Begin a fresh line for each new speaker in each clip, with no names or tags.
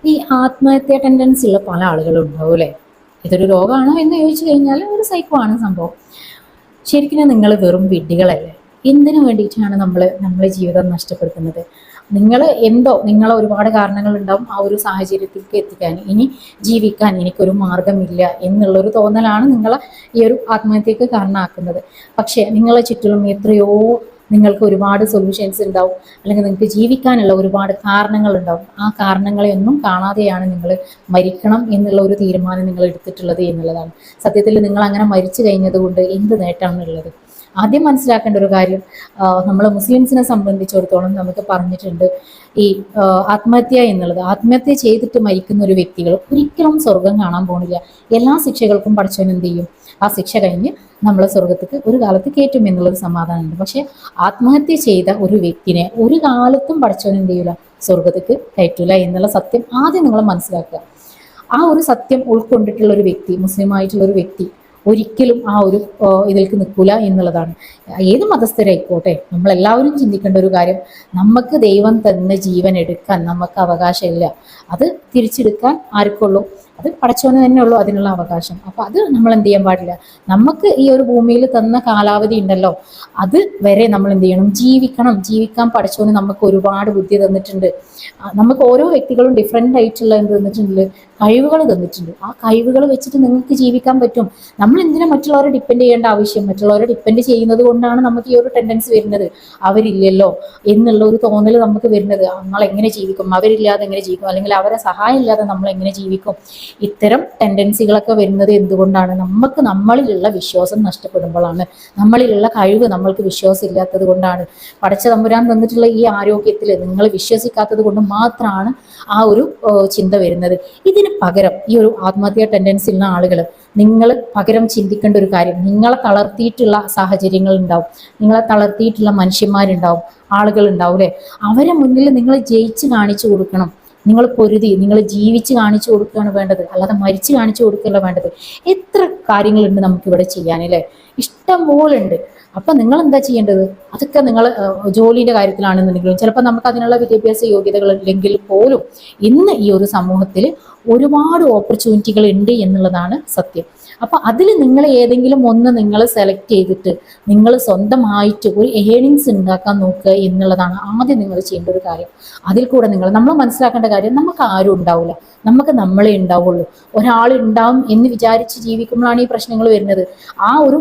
ഈ ആത്മഹത്യ ടെൻഡൻസി ഉള്ള പല ആളുകളും ഉണ്ടാവും അല്ലേ? ഇതൊരു രോഗമാണോ എന്ന് ചോദിച്ചു കഴിഞ്ഞാൽ ഒരു സൈക്കോ ആണ് സംഭവം. ശരിക്കും നിങ്ങൾ വെറും വിഡ്ഢികളല്ലേ? എന്തിനു വേണ്ടിയിട്ടാണ് നമ്മളെ ജീവിതം നഷ്ടപ്പെടുത്തുന്നത്? നിങ്ങളെ ഒരുപാട് കാരണങ്ങളുണ്ടാവും ആ ഒരു സാഹചര്യത്തിലേക്ക് എത്തിക്കാൻ. ഇനി ജീവിക്കാൻ എനിക്കൊരു മാർഗമില്ല എന്നുള്ളൊരു തോന്നലാണ് നിങ്ങളെ ഈ ഒരു ആത്മഹത്യക്ക് കാരണമാക്കുന്നത്. പക്ഷേ നിങ്ങളെ ചുറ്റിലും എത്രയോ നിങ്ങൾക്ക് ഒരുപാട് സൊല്യൂഷൻസ് ഉണ്ടാവും, അല്ലെങ്കിൽ നിങ്ങൾക്ക് ജീവിക്കാനുള്ള ഒരുപാട് കാരണങ്ങളുണ്ടാവും. ആ കാരണങ്ങളെ ഒന്നും കാണാതെയാണ് നിങ്ങൾ മരിക്കണം എന്നുള്ള ഒരു തീരുമാനം നിങ്ങൾ എടുത്തിട്ടുള്ളത് എന്നുള്ളതാണ്. സത്യത്തിൽ നിങ്ങൾ അങ്ങനെ മരിച്ചു കഴിഞ്ഞത് കൊണ്ട് എന്ത് നേട്ടമാണുള്ളത്? ആദ്യം മനസ്സിലാക്കേണ്ട ഒരു കാര്യം, നമ്മൾ മുസ്ലിംസിനെ സംബന്ധിച്ചിടത്തോളം നമുക്ക് പറഞ്ഞിട്ടുണ്ട്, ഈ ആത്മഹത്യ എന്നുള്ളത്, ആത്മഹത്യ ചെയ്തിട്ട് മരിക്കുന്ന ഒരു വ്യക്തികൾ ഒരിക്കലും സ്വർഗം കാണാൻ പോണില്ല. എല്ലാ ശിക്ഷകൾക്കും പഠിച്ചവൻ എന്ത് ചെയ്യും? ആ ശിക്ഷ കഴിഞ്ഞ് നമ്മളെ സ്വർഗത്തേക്ക് ഒരു കാലത്ത് കയറ്റും എന്നുള്ളൊരു സമാധാനമുണ്ട്. പക്ഷെ ആത്മഹത്യ ചെയ്ത ഒരു വ്യക്തിനെ ഒരു കാലത്തും പഠിച്ചവൻ എന്ത് ചെയ്യൂല? സ്വർഗത്തേക്ക് കയറ്റൂല എന്നുള്ള സത്യം ആദ്യം നിങ്ങൾ മനസ്സിലാക്കുക. ആ ഒരു സത്യം ഉൾക്കൊണ്ടിട്ടുള്ള ഒരു വ്യക്തി, മുസ്ലിം ആയിട്ടുള്ള ഒരു വ്യക്തി ഒരിക്കലും ആ ഒരു ഇതിലേക്ക് നിൽക്കൂല എന്നുള്ളതാണ്. ഏത് മതസ്ഥരായിക്കോട്ടെ, നമ്മളെല്ലാവരും ചിന്തിക്കേണ്ട ഒരു കാര്യം, നമുക്ക് ദൈവം തന്ന ജീവൻ എടുക്കാൻ നമുക്ക് അവകാശമില്ല. അത് തിരിച്ചെടുക്കാൻ ആർക്കുള്ളൂ? അത് പടച്ചവന് തന്നെ ഉള്ളൂ അതിനുള്ള അവകാശം. അപ്പൊ അത് നമ്മൾ എന്ത് ചെയ്യാൻ പാടില്ല. നമുക്ക് ഈ ഒരു ഭൂമിയിൽ തന്ന കാലാവധി ഉണ്ടല്ലോ, അത് വരെ നമ്മൾ എന്ത് ചെയ്യണം? ജീവിക്കണം. ജീവിക്കാൻ പടച്ചവന് നമുക്ക് ഒരുപാട് ബുദ്ധി തന്നിട്ടുണ്ട്. നമുക്ക് ഓരോ വ്യക്തികളും ഡിഫറെൻ്റ് ആയിട്ടുള്ള എന്ത് തന്നിട്ടുണ്ട്? കഴിവുകൾ തന്നിട്ടുണ്ട്. ആ കഴിവുകൾ വെച്ചിട്ട് നിങ്ങൾക്ക് ജീവിക്കാൻ പറ്റും. നമ്മൾ എന്തിനാ മറ്റുള്ളവരെ ഡിപ്പെൻഡ് ചെയ്യേണ്ട ആവശ്യം? മറ്റുള്ളവരെ ഡിപ്പെൻഡ് ചെയ്യുന്നത് കൊണ്ടാണ് നമുക്ക് ഈ ഒരു ടെൻഡൻസി വരുന്നത്. അവരില്ലല്ലോ എന്നുള്ള ഒരു തോന്നൽ നമുക്ക് വരുന്നത്. നമ്മൾ എങ്ങനെ ജീവിക്കും? അവരില്ലാതെ എങ്ങനെ ജീവിക്കും? അല്ലെങ്കിൽ അവരെ സഹായം ഇല്ലാതെ നമ്മൾ എങ്ങനെ ജീവിക്കും? ഇത്തരം ടെൻഡൻസികളൊക്കെ വരുന്നത് എന്തുകൊണ്ടാണ്? നമുക്ക് നമ്മളിലുള്ള വിശ്വാസം നഷ്ടപ്പെടുമ്പോഴാണ്. നമ്മളിലുള്ള കഴിവ് നമ്മൾക്ക് വിശ്വാസം ഇല്ലാത്തത് കൊണ്ടാണ്. പടച്ച തമ്പുരാൻ തന്നിട്ടുള്ള ഈ ആരോഗ്യത്തിൽ നിങ്ങൾ വിശ്വസിക്കാത്തത് കൊണ്ട് മാത്രമാണ് ആ ഒരു ചിന്ത വരുന്നത്. ഇതിന് പകരം ഈ ഒരു ആത്മഹത്യാ ടെൻഡൻസി ഉള്ള ആളുകൾ, നിങ്ങൾ പകരം ചിന്തിക്കേണ്ട ഒരു കാര്യം, നിങ്ങളെ തളർത്തിയിട്ടുള്ള സാഹചര്യങ്ങൾ ഉണ്ടാവും, നിങ്ങളെ തളർത്തിയിട്ടുള്ള മനുഷ്യന്മാരുണ്ടാവും, ആളുകൾ ഉണ്ടാവും അല്ലേ? അവരെ മുന്നിൽ നിങ്ങൾ ജയിച്ച് കാണിച്ചു കൊടുക്കണം. നിങ്ങൾ പൊരുതി, നിങ്ങൾ ജീവിച്ച് കാണിച്ചു കൊടുക്കുകയാണ് വേണ്ടത്, അല്ലാതെ മരിച്ചു കാണിച്ചു കൊടുക്കുകയല്ല വേണ്ടത്. എത്ര കാര്യങ്ങളുണ്ട് നമുക്കിവിടെ ചെയ്യാനല്ലേ? ഇഷ്ടം പോലെ ഉണ്ട്. അപ്പൊ നിങ്ങൾ എന്താ ചെയ്യേണ്ടത്? അതൊക്കെ നിങ്ങൾ ജോലിയുടെ കാര്യത്തിലാണെന്നുണ്ടെങ്കിലും, ചിലപ്പോൾ നമുക്ക് അതിനുള്ള വിദ്യാഭ്യാസ യോഗ്യതകൾ ഇല്ലെങ്കിൽ പോലും ഇന്ന് ഈ ഒരു സമൂഹത്തിൽ ഒരുപാട് ഓപ്പർച്യൂണിറ്റികൾ ഉണ്ട് എന്നുള്ളതാണ് സത്യം. അപ്പൊ അതിൽ നിങ്ങൾ ഏതെങ്കിലും ഒന്ന് നിങ്ങൾ സെലക്ട് ചെയ്തിട്ട് നിങ്ങൾ സ്വന്തമായിട്ട് ഒരു ഏണിങ്സ് ഉണ്ടാക്കാൻ നോക്കുക എന്നുള്ളതാണ് ആദ്യം നിങ്ങൾ ചെയ്യേണ്ട ഒരു കാര്യം. അതിൽ കൂടെ നമ്മൾ മനസ്സിലാക്കേണ്ട കാര്യം, നമുക്ക് ആരും ഉണ്ടാവില്ല, നമുക്ക് നമ്മളെ ഉണ്ടാവുള്ളൂ. ഒരാൾ ഉണ്ടാവും എന്ന് വിചാരിച്ച് ജീവിക്കുമ്പോഴാണ് ഈ പ്രശ്നങ്ങൾ വരുന്നത്. ആ ഒരു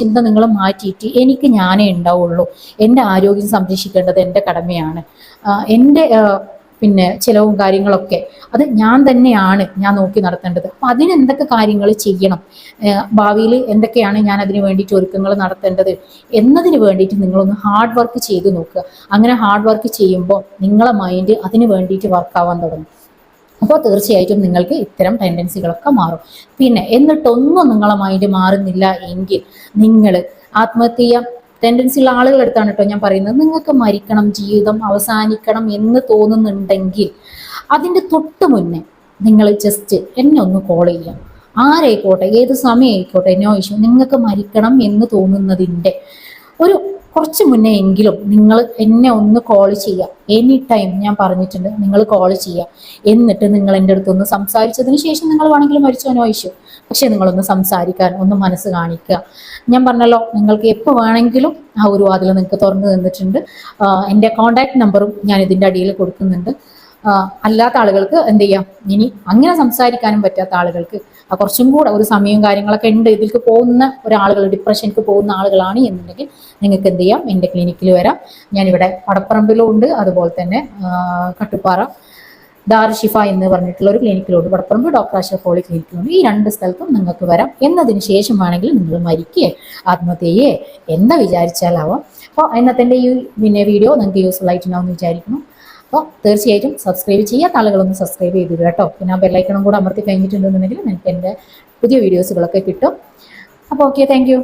ചിന്ത നിങ്ങൾ മാറ്റിയിട്ട് എനിക്ക് ഞാനേ ഉണ്ടാവുള്ളൂ, എൻ്റെ ആരോഗ്യം സംരക്ഷിക്കേണ്ടത് എൻ്റെ കടമയാണ്, എൻ്റെ ചിലവും കാര്യങ്ങളൊക്കെ അത് ഞാൻ തന്നെയാണ് ഞാൻ നോക്കി നടത്തേണ്ടത്. അപ്പം അതിനെന്തൊക്കെ കാര്യങ്ങൾ ചെയ്യണം, ഭാവിയിൽ എന്തൊക്കെയാണ് ഞാൻ അതിന് വേണ്ടിയിട്ട് ഒരുക്കങ്ങൾ നടത്തേണ്ടത് എന്നതിന് വേണ്ടിയിട്ട് നിങ്ങളൊന്ന് ഹാർഡ് വർക്ക് ചെയ്ത് നോക്കുക. അങ്ങനെ ഹാർഡ് വർക്ക് ചെയ്യുമ്പോൾ നിങ്ങളെ മൈൻഡ് അതിന് വേണ്ടിയിട്ട് വർക്കാവാൻ തുടങ്ങും. അപ്പോൾ തീർച്ചയായിട്ടും നിങ്ങൾക്ക് ഇത്തരം ടെൻഡൻസികളൊക്കെ മാറും. എന്നിട്ടൊന്നും നിങ്ങളെ മൈൻഡ് മാറുന്നില്ല എങ്കിൽ നിങ്ങൾ ആത്മഹത്യ ടെൻഡൻസി ഉള്ള ആളുകൾ അടുത്താണ് കേട്ടോ ഞാൻ പറയുന്നത്. നിങ്ങൾക്ക് മരിക്കണം, ജീവിതം അവസാനിക്കണം എന്ന് തോന്നുന്നുണ്ടെങ്കിൽ അതിൻ്റെ തൊട്ട് മുന്നേ നിങ്ങൾ ജസ്റ്റ് എന്നെ ഒന്ന് കോൾ ചെയ്യാം. ആരായിക്കോട്ടെ, ഏത് സമയം ആയിക്കോട്ടെ, നോ ഇഷ്യൂ. നിങ്ങൾക്ക് മരിക്കണം എന്ന് തോന്നുന്നതിൻ്റെ ഒരു കുറച്ച് മുന്നേ എങ്കിലും നിങ്ങൾ എന്നെ ഒന്ന് കോൾ ചെയ്യുക. എനി ടൈം ഞാൻ പറഞ്ഞിട്ടുണ്ട്, നിങ്ങൾ കോൾ ചെയ്യുക. എന്നിട്ട് നിങ്ങൾ എൻ്റെ അടുത്തൊന്ന് സംസാരിച്ചതിന് ശേഷം നിങ്ങൾ വേണമെങ്കിലും മരിച്ചോ, നോ ഇഷ്യൂ. പക്ഷെ നിങ്ങളൊന്ന് സംസാരിക്കാൻ, ഒന്ന് മനസ്സ് കാണിക്കുക. ഞാൻ പറഞ്ഞല്ലോ, നിങ്ങൾക്ക് എപ്പോൾ വേണമെങ്കിലും ആ ഒരു വാതിൽ നിങ്ങൾക്ക് തുറന്നു തന്നിട്ടുണ്ട്. എൻ്റെ കോൺടാക്ട് നമ്പറും ഞാൻ ഇതിൻ്റെ അടിയിൽ കൊടുക്കുന്നുണ്ട്. അല്ലാത്ത ആളുകൾക്ക് എന്ത് ചെയ്യാം, ഇനി അങ്ങനെ സംസാരിക്കാനും പറ്റാത്ത ആളുകൾക്ക് കുറച്ചും കൂടെ ഒരു സമയവും കാര്യങ്ങളൊക്കെ ഉണ്ട്, ഇതിലേക്ക് പോകുന്ന ഒരാളുകൾ, ഡിപ്രഷനിലേക്ക് പോകുന്ന ആളുകളാണ് എന്നുണ്ടെങ്കിൽ നിങ്ങൾക്ക് എന്ത് ചെയ്യാം, എൻ്റെ ക്ലിനിക്കിൽ വരാം. ഞാനിവിടെ പടപ്പറമ്പിലും ഉണ്ട്, അതുപോലെ തന്നെ കട്ടുപ്പാറ ദാർ ഷിഫ എന്ന് പറഞ്ഞിട്ടുള്ള ഒരു ക്ലിനിക്കിലുണ്ട്. പടപ്പറമ്പ് ഡോക്ടർ അഷ്റഫ് പോളി ക്ലിനിക്കിലുണ്ട്. ഈ 2 സ്ഥലത്തും നിങ്ങൾക്ക് വരാം. എന്നതിന് ശേഷം വേണമെങ്കിൽ നിങ്ങൾ മരിക്കുകയെ ആത്മഹത്യയെ എന്താ വിചാരിച്ചാലാവാം. അപ്പോൾ ഇന്നത്തെ ഈ വീഡിയോ നിങ്ങൾക്ക് യൂസ്ഫുൾ ആയിട്ടുണ്ടാവും വിചാരിക്കുന്നു. അപ്പോൾ തീർച്ചയായിട്ടും സബ്സ്ക്രൈബ് ചെയ്യാത്ത ആളുകളൊന്ന് സബ്സ്ക്രൈബ് ചെയ്തിടുക കേട്ടോ. പിന്നെ ആ ബെല്ലൈക്കണും കൂടെ അമർത്തി കഴിഞ്ഞിട്ടുണ്ടെന്നുണ്ടെങ്കിൽ നിങ്ങൾക്ക് എൻ്റെ പുതിയ വീഡിയോസുകളൊക്കെ കിട്ടും. അപ്പോൾ ഓക്കെ, താങ്ക് യു.